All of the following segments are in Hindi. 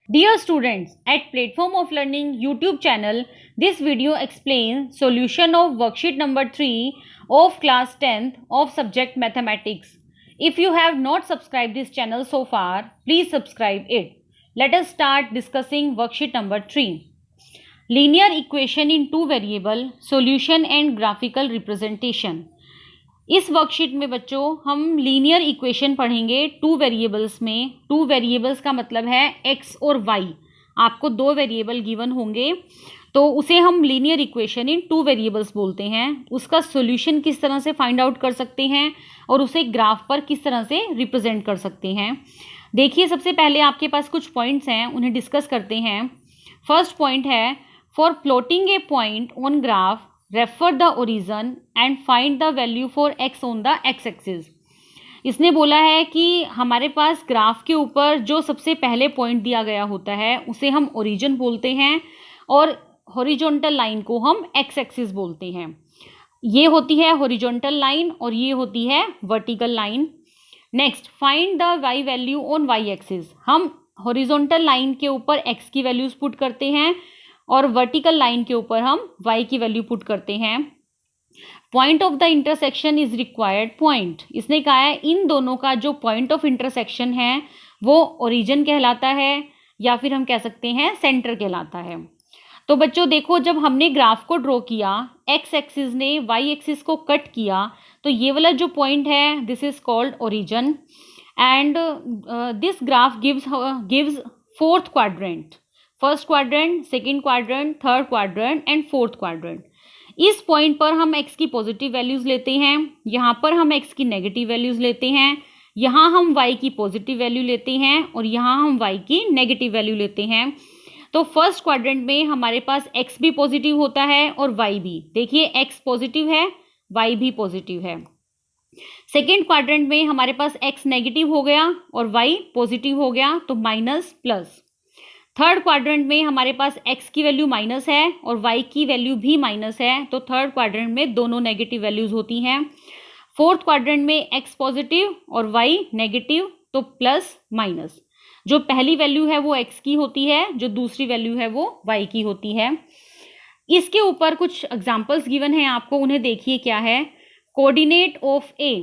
Dear students, at Platform of Learning YouTube channel, this video explains solution of worksheet number 3 of class 10th of subject mathematics. If you have not subscribed this channel so far, please subscribe it. Let us start discussing worksheet number 3. Linear equation in two variable, solution and graphical representation. इस वर्कशीट में बच्चों हम लीनियर इक्वेशन पढ़ेंगे टू वेरिएबल्स में। टू वेरिएबल्स का मतलब है एक्स और वाई। आपको दो वेरिएबल गिवन होंगे तो उसे हम linear equation in two variables बोलते हैं। उसका सॉल्यूशन किस तरह से फाइंड आउट कर सकते हैं और उसे ग्राफ पर किस तरह से रिप्रेजेंट कर सकते हैं। देखिए, सबसे पहले आपके पास कुछ पॉइंट्स हैं, उन्हें डिस्कस करते हैं। फर्स्ट पॉइंट है, for plotting A point on graph refer the origin and find the value for x on the x axis. इसने बोला है कि हमारे पास ग्राफ के ऊपर जो सबसे पहले पॉइंट दिया गया होता है उसे हम ओरिजिन बोलते हैं और हॉरिजॉन्टल लाइन को हम एक्स एक्सिस बोलते हैं। ये होती है हॉरिजॉन्टल लाइन और ये होती है vertical line. Next, find the Y value on Y axis. हम हॉरिजॉन्टल लाइन के ऊपर एक्स की वैल्यूज पुट करते हैं और वर्टिकल लाइन के ऊपर हम y की वैल्यू पुट करते हैं। Point of the intersection is required point. इसने कहा है इन दोनों का जो पॉइंट ऑफ इंटरसेक्शन है वो ओरिजिन कहलाता है या फिर हम कह सकते हैं सेंटर कहलाता है। तो बच्चों देखो, जब हमने ग्राफ को ड्रॉ किया, एक्स एक्सिस ने वाई एक्सिस को कट किया, तो ये वाला जो पॉइंट है this is called origin and this graph gives fourth quadrant. First quadrant, second quadrant, third quadrant and fourth quadrant. इस पॉइंट पर हम x की पॉजिटिव वैल्यूज लेते हैं, यहाँ पर हम x की नेगेटिव वैल्यूज लेते हैं, यहाँ हम y की पॉजिटिव वैल्यू लेते हैं और यहाँ हम y की नेगेटिव वैल्यू लेते हैं। तो फर्स्ट क्वाड्रेंट में हमारे पास x भी पॉजिटिव होता है और y भी। देखिए, x पॉजिटिव है, y भी पॉजिटिव है। सेकेंड क्वाड्रेंट में हमारे पास x नेगेटिव हो गया और y पॉजिटिव हो गया, तो माइनस प्लस। थर्ड क्वाड्रेंट में हमारे पास x की वैल्यू माइनस है और y की वैल्यू भी माइनस है, तो थर्ड क्वाड्रेंट में दोनों नेगेटिव वैल्यूज होती हैं। फोर्थ क्वाड्रेंट में x पॉजिटिव और y नेगेटिव, तो प्लस माइनस। जो पहली वैल्यू है वो x की होती है, जो दूसरी वैल्यू है वो y की होती है। इसके ऊपर कुछ एग्जाम्पल्स गिवन हैं आपको, उन्हें देखिए क्या है। कोऑर्डिनेट ऑफ a,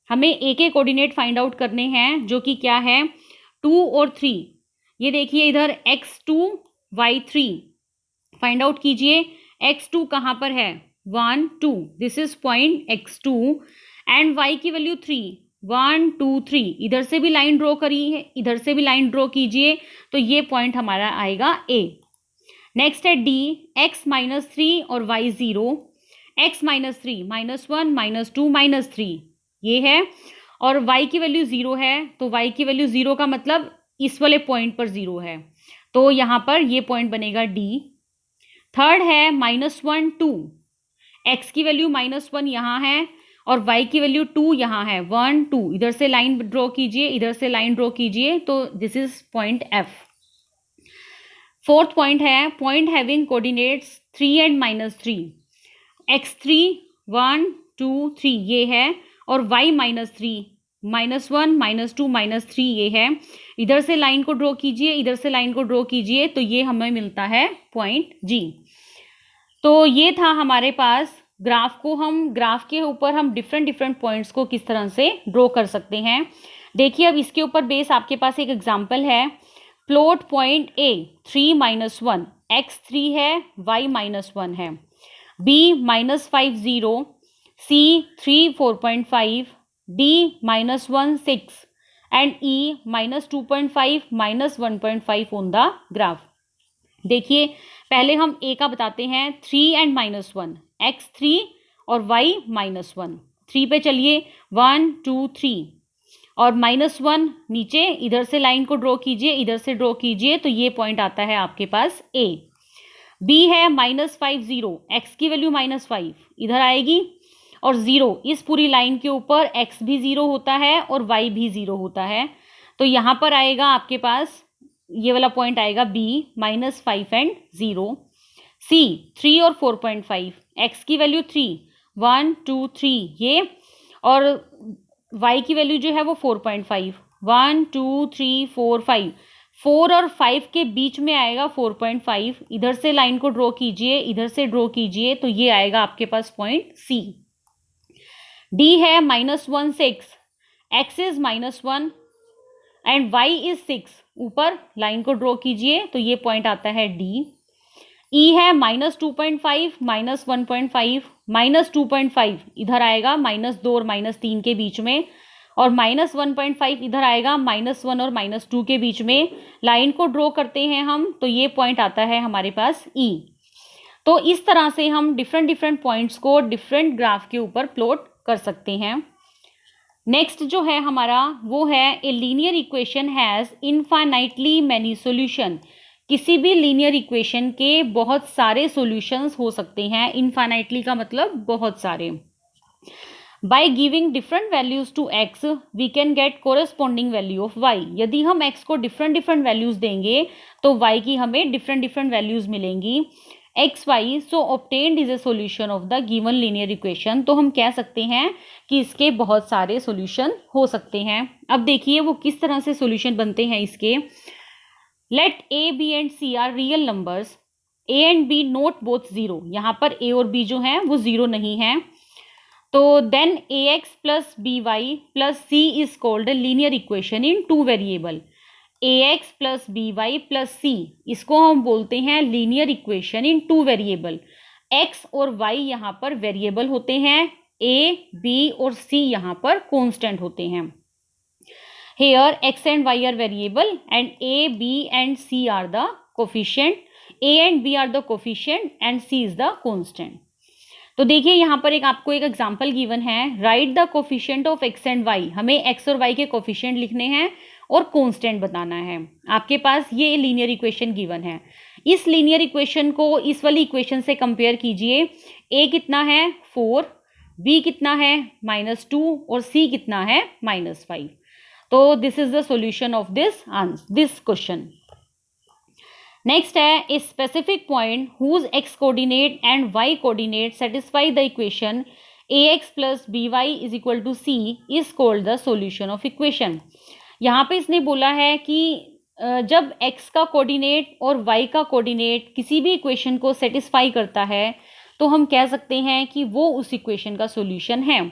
हमें a के कोऑर्डिनेट फाइंड आउट करने हैं जो कि क्या है 2 और 3। ये देखिए इधर x2 y3 फाइंड आउट कीजिए। x2 कहाँ पर है 1 2, this is point x2 and y की वैल्यू 3 1 2 3। इधर से भी लाइन ड्रॉ करी है, इधर से भी लाइन ड्रॉ कीजिए, तो ये पॉइंट हमारा आएगा a। नेक्स्ट है d, x -3 और y 0। x -3 -1 -2 -3 ये है और y की वैल्यू 0 है, तो y की वैल्यू 0 का मतलब इस वाले पॉइंट पर 0 है, तो यहां पर ये पॉइंट बनेगा D। थर्ड है -1 2, x की वैल्यू -1 यहाँ है और y की वैल्यू 2 यहाँ है 1 2। इधर से लाइन ड्रॉ कीजिए, इधर से लाइन ड्रॉ कीजिए, तो this is point F। Fourth point है point having coordinates 3 and -3। x3 1 2 3 ये है और y -3 -1 -2 -3 ये है। इधर से लाइन को ड्रॉ कीजिए, इधर से लाइन को ड्रॉ कीजिए, तो ये हमें मिलता है पॉइंट G। तो ये था हमारे पास ग्राफ को, हम ग्राफ के ऊपर हम डिफरेंट पॉइंट्स को किस तरह से ड्रॉ कर सकते हैं। देखिए, अब इसके ऊपर बेस आपके पास एक एग्जाम्पल है। प्लॉट पॉइंट A 3 -1, x3 है, y -1 है, B -5 0, C 3 4.5, D -1 6 and E -2.5 -1.5 on the graph। देखिए, पहले हम A का बताते हैं 3 and -1, x3 और y -1। 3 पे चलिए 1 2 3 और -1 नीचे, इधर से लाइन को ड्रॉ कीजिए, इधर से ड्रॉ कीजिए, तो ये पॉइंट आता है आपके पास A। B है -5 0, x की वैल्यू -5 इधर आएगी और 0 इस पूरी लाइन के ऊपर x भी 0 होता है और y भी 0 होता है, तो यहाँ पर आएगा आपके पास ये वाला पॉइंट आएगा B -5 एंड 0। C 3 और 4.5, x की वैल्यू 3 1 2 3 ये और y की वैल्यू जो है वो 4.5 1 2 3 4 5। 4 और 5 के बीच में आएगा 4.5। इधर से लाइन को ड्रॉ कीजिए, इधर से ड्रॉ कीजिए, तो ये आएगा आपके पास पॉइंट सी। डी है -1 6, X is -1 and Y is 6। ऊपर लाइन को ड्रॉ कीजिए तो ये पॉइंट आता है डी। ई है -2.5 -1.5, -2.5 इधर आएगा -2 और -3 के बीच में, और -1.5 इधर आएगा -1 और -2 के बीच में। लाइन को ड्रॉ करते हैं हम तो ये पॉइंट आता है हमारे पास ई। तो इस तरह से हम डिफरेंट पॉइंट्स को डिफरेंट ग्राफ के ऊपर प्लॉट कर सकते हैं। नेक्स्ट जो है हमारा वो है ए linear equation has infinitely many solution. किसी भी लीनियर इक्वेशन के बहुत सारे सॉल्यूशंस हो सकते हैं। इनफाइनाइटली का मतलब बहुत सारे। By giving different values to X we can get corresponding value of Y. यदि हम एक्स को डिफरेंट वैल्यूज देंगे तो वाई की हमें डिफरेंट वैल्यूज मिलेंगी। X Y so obtained is a solution of the given linear equation. तो हम कह सकते हैं कि इसके बहुत सारे सॉल्यूशन हो सकते हैं। अब देखिए वो किस तरह से सॉल्यूशन बनते हैं इसके। Let A B and C are real numbers, A and B not both zero. यहाँ पर ए और बी जो है वो जीरो नहीं है। तो then a x plus b y plus c is called a linear equation in two variable. A x plus b y plus c, इसको हम बोलते हैं linear equation in two variable. X और वाई यहाँ पर वेरिएबल होते हैं, ए बी और सी यहाँ पर कांस्टेंट होते हैं। Here X and Y are variable and A B and C are the coefficient. A and B are the coefficient and C is the constant. तो देखिए यहाँ पर आपको एक एग्जांपल गिवन है। Write the coefficient of X and Y. हमें एक्स और वाई के कोफिशिएंट लिखने हैं और कांस्टेंट बताना है। आपके पास ये लीनियर इक्वेशन गिवन है। इस लीनियर इक्वेशन को इस वाली इक्वेशन से कंपेयर कीजिए। ए कितना है 4, बी कितना है -2 और सी कितना है -5। तो this is the solution of this question. Next है a specific point whose x coordinate and y coordinate satisfy the equation a x plus b y is equal to c is called the solution of equation. यहाँ पे इसने बोला है कि जब x का कोऑर्डिनेट और y का कोऑर्डिनेट किसी भी इक्वेशन को सेटिस्फाई करता है तो हम कह सकते हैं कि वो उस इक्वेशन का सॉल्यूशन है।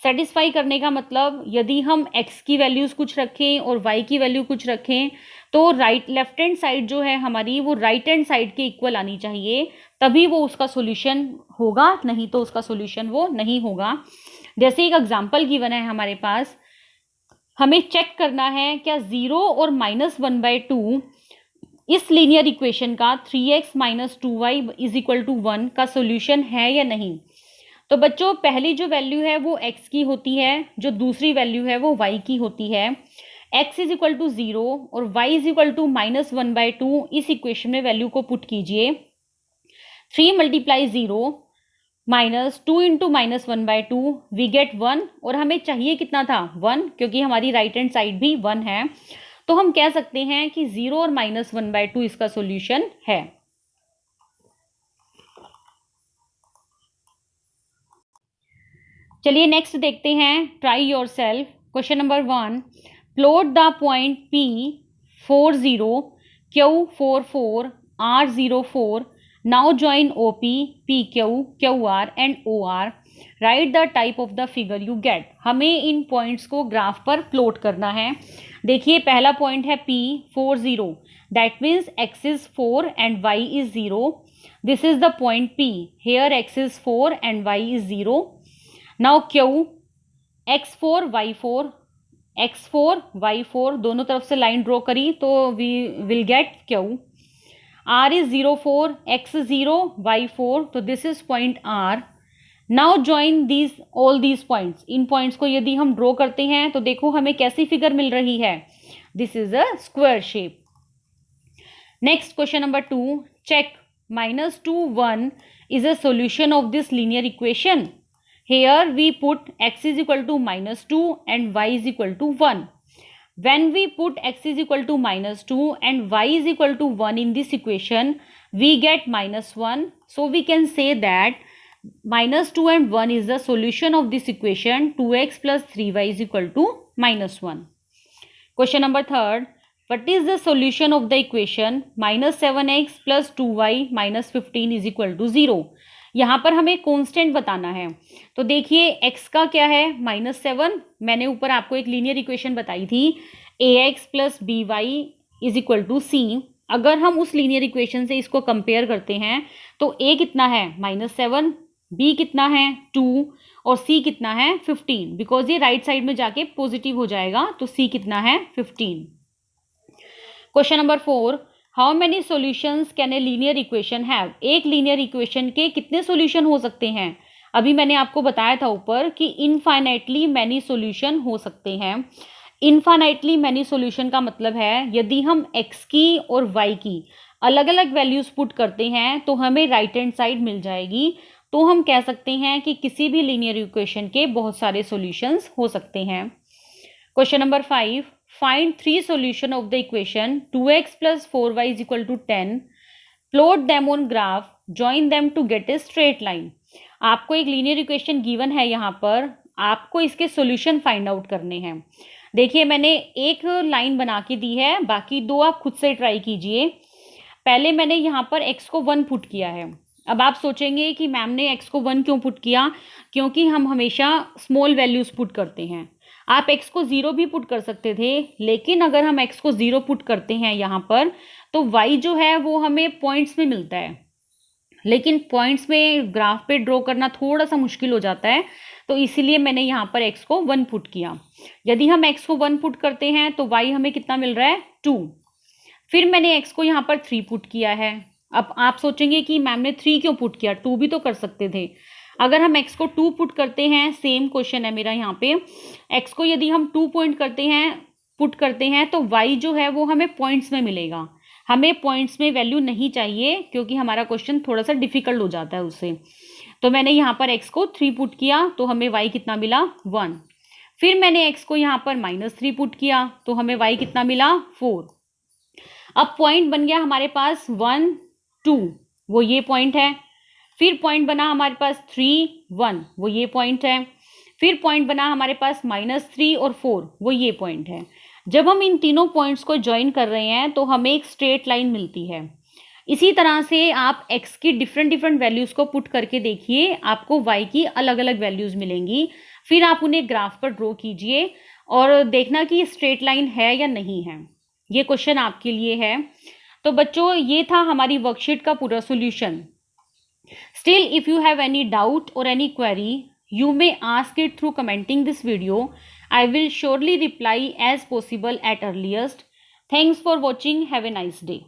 सेटिस्फाई करने का मतलब यदि हम x की वैल्यूज़ कुछ रखें और y की वैल्यू कुछ रखें तो लेफ्ट हैंड साइड जो है हमारी वो राइट हैंड साइड के इक्वल आनी चाहिए, तभी वो उसका सॉल्यूशन होगा, नहीं तो उसका सॉल्यूशन वो नहीं होगा। जैसे एक एग्जांपल गिवन है हमारे पास, हमें चेक करना है क्या 0 और -1/2 इस लीनियर इक्वेशन का 3x - 2y is equal to 1 का सॉल्यूशन है या नहीं। तो बच्चों पहली जो वैल्यू है वो x की होती है, जो दूसरी वैल्यू है वो y की होती है। x इज इक्वल टू 0 और y इज इक्वल टू -1/2 इस इक्वेशन में वैल्यू को पुट कीजिए। 3 × 0 -2 इंटू -1/2 वी गेट 1, और हमें चाहिए कितना था 1, क्योंकि हमारी राइट हैंड साइड भी 1 है। तो हम कह सकते हैं कि 0 और -1/2 इसका सॉल्यूशन है। चलिए नेक्स्ट देखते हैं, try yourself. Question number 1, plot the point P 40 Q 44 R 04। Now join OP, PQ, QR and OR. Write the type of the figure you get. हमें इन पॉइंट्स को ग्राफ पर प्लॉट करना है। देखिए पहला पॉइंट है P 40, that means x is 4 and y is 0. This is the point P. Here x is 4 and y is 0. Now Q, x4 y4, x4 y4 दोनों तरफ से लाइन ड्रॉ करी तो we will get Q. R is 04, x 0, y 4, तो this is point R. Now join all these points. In points को यदि हम ड्रॉ करते हैं तो देखो हमें कैसी फिगर मिल रही है, this is a square shape. Next question number 2, check -2 1 is a solution of this linear equation. Here we put x is equal to -2 and y is equal to 1. When we put x is equal to -2 and y is equal to 1 in this equation, we get -1. So we can say that -2 and 1 is the solution of this equation. 2x plus 3y is equal to -1. Question number 3, What is the solution of the equation -7x plus 2y minus 15 is equal to 0? यहाँ पर हमें कांस्टेंट बताना है। तो देखिए x का क्या है -7, मैंने ऊपर आपको एक लीनियर इक्वेशन बताई थी ax plus b y is equal to c. अगर हम उस लीनियर इक्वेशन से इसको कंपेयर करते हैं तो a कितना है -7, b कितना है 2 और c कितना है 15, बिकॉज ये राइट साइड में जाके पॉजिटिव हो जाएगा, तो c कितना है 15। Question number 4, how many solutions can a linear equation have? एक लीनियर इक्वेशन के कितने सॉल्यूशन हो सकते हैं? अभी मैंने आपको बताया था ऊपर कि इनफाइनाइटली मैनी सॉल्यूशन हो सकते हैं। इनफाइनाइटली मैनी सॉल्यूशन का मतलब है यदि हम x की और y की अलग अलग वैल्यूज पुट करते हैं तो हमें राइट हैंड साइड मिल जाएगी, तो हम कह सकते हैं कि किसी भी लीनियर इक्वेशन के बहुत सारे सॉल्यूशंस हो सकते हैं। Question number 5, find 3 solution of the equation 2x plus 4y is equal to 10, plot them on graph, join them to get a straight line. आपको एक लीनियर इक्वेशन गिवन है, यहाँ पर आपको इसके सॉल्यूशन फाइंड आउट करने हैं। देखिए मैंने एक लाइन बना के दी है, बाकी 2 आप खुद से ट्राई कीजिए। पहले मैंने यहाँ पर x को 1 पुट किया है। अब आप सोचेंगे कि मैम ने x को 1 क्यों पुट किया? क्योंकि हम हमेशा स्मॉल वैल्यूज पुट करते हैं। आप x को 0 भी पुट कर सकते थे, लेकिन अगर हम x को 0 पुट करते हैं यहाँ पर तो y जो है वो हमें पॉइंट्स में मिलता है, लेकिन पॉइंट्स में ग्राफ पे ड्रॉ करना थोड़ा सा मुश्किल हो जाता है, तो इसीलिए मैंने यहाँ पर x को 1 पुट किया। यदि हम x को 1 पुट करते हैं तो y हमें कितना मिल रहा है 2। फिर मैंने x को यहाँ पर 3 पुट किया है। अब आप सोचेंगे कि मैम ने 3 क्यों पुट किया, 2 भी तो कर सकते थे। अगर हम x को 2 पुट करते हैं, सेम क्वेश्चन है मेरा यहाँ पे, x को यदि हम 2 पॉइंट करते हैं पुट करते हैं तो y जो है वो हमें पॉइंट्स में मिलेगा। हमें पॉइंट्स में वैल्यू नहीं चाहिए क्योंकि हमारा क्वेश्चन थोड़ा सा डिफिकल्ट हो जाता है उससे। तो मैंने यहाँ पर x को 3 पुट किया तो हमें y कितना मिला 1। फिर मैंने x को यहाँ पर -3 पुट किया तो हमें y कितना मिला 4। अब पॉइंट बन गया हमारे पास 1 2, वो ये पॉइंट है। फिर पॉइंट बना हमारे पास 3 1, वो ये पॉइंट है। फिर पॉइंट बना हमारे पास -3 और 4, वो ये पॉइंट है। जब हम इन तीनों पॉइंट्स को ज्वाइन कर रहे हैं तो हमें एक स्ट्रेट लाइन मिलती है। इसी तरह से आप x की डिफरेंट वैल्यूज को पुट करके देखिए, आपको y की अलग अलग वैल्यूज मिलेंगी। फिर आप उन्हें ग्राफ पर ड्रॉ कीजिए और देखना कि स्ट्रेट लाइन है या नहीं है। ये क्वेश्चन आपके लिए है। तो बच्चों ये था हमारी वर्कशीट का पूरा solution. Still, if you have any doubt or any query, you may ask it through commenting this video. I will surely reply as possible at earliest. Thanks for watching. Have a nice day.